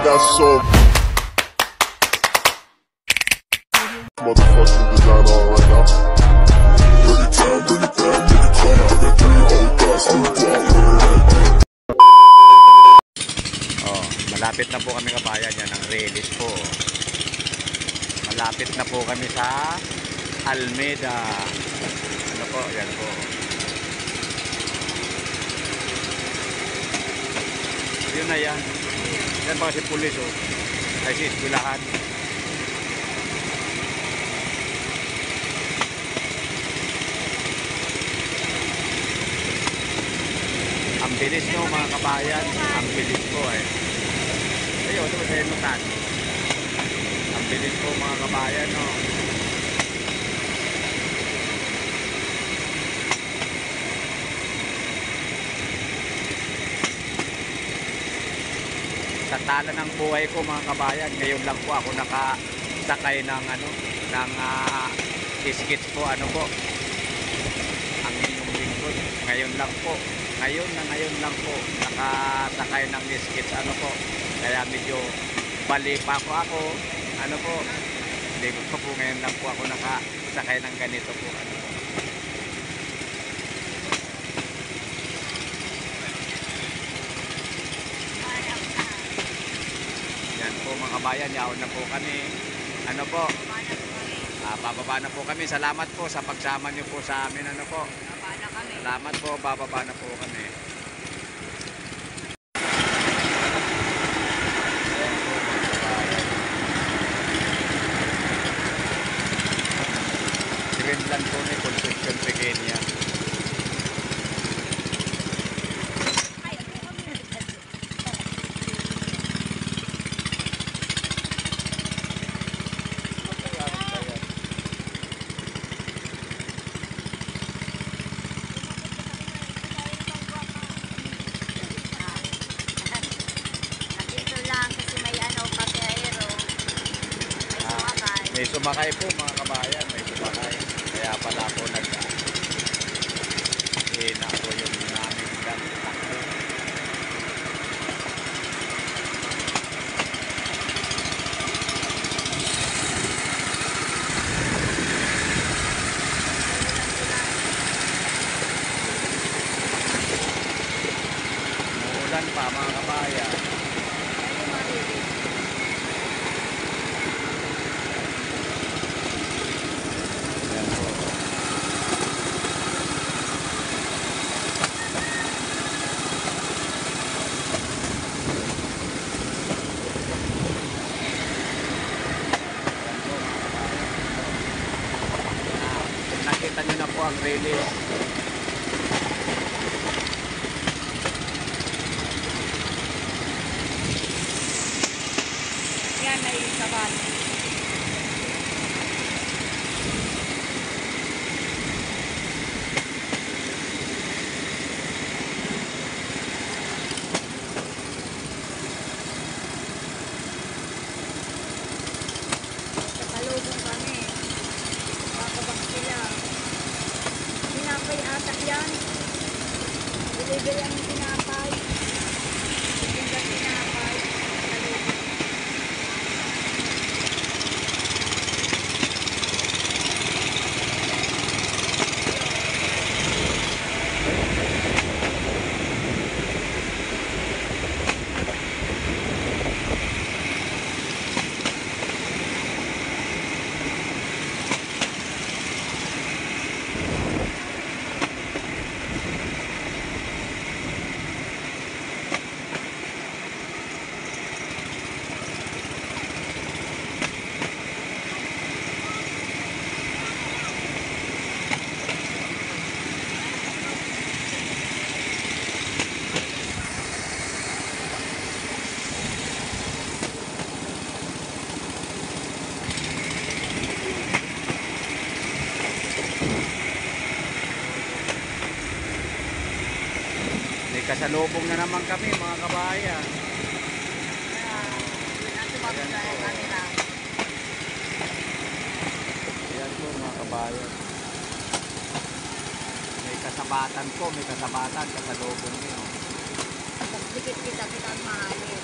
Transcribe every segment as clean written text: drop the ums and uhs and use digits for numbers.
got some motherfucking design on right now. Bring it down, bring it down, bring it down. I got 3 old thoughts on the block. Oh, malapit na po kami kabayan, yan ang release po. Malapit na po kami sa Almeda. Ano po, yan po. Yun na yan. Yan pa kasi pulis oh. Ay si eskwelahan. Ang bilis no mga kabayan. Ang bilis po eh. Ayun, ito sa inutan. Ang bilis po mga kabayan no. Sa tala ng buhay ko mga kabayan, ngayon lang po ako nakasakay ng skits po po ang inyong lingkod. Ngayon lang po ngayon lang po nakasakay ng skits po, kaya medyo bali pa ako po, hindi ko po ngayon lang po ako nakasakay ng ganito po mga kabayan, yaon na po kami. Bababa na po kami. Salamat po sa pagsama niyo po sa amin. Salamat po, bababa na po kami. Greenland po ni Concepcion Pequeña. May sumakay po mga kabayan, may sumakay. Kaya pala po na po yung namin takbo. Umuulan pa mga kabayan. Nakita nyo na po ang release. Yan, may sabat. Kakalubong kami. Kakabak sila. Tinapay ata yan. Deliver yan yung tinapay. Tinapay. Tinapay. Kakalubong. Kasalubong na naman kami mga kabayan. Ayan po mga kabayan. May kasabatan po, kasalubong nyo. Dikit kita mahalin.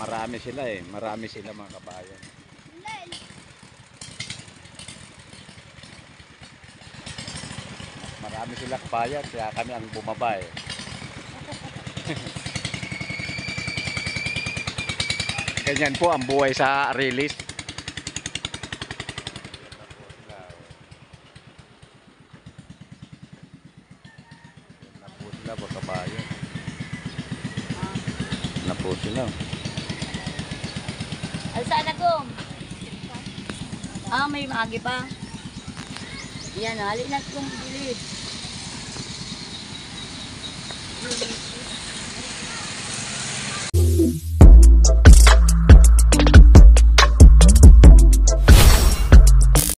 marami sila eh. Marami sila mga kabayan. Marami sila kabayan, kaya kami ang bumaba eh. Ganyan po ang buhay sa Arilis. Na po sila mga kabayan. Na po sila. Ay, saan ako? May maagi pa. Yan, halin na kong bilid.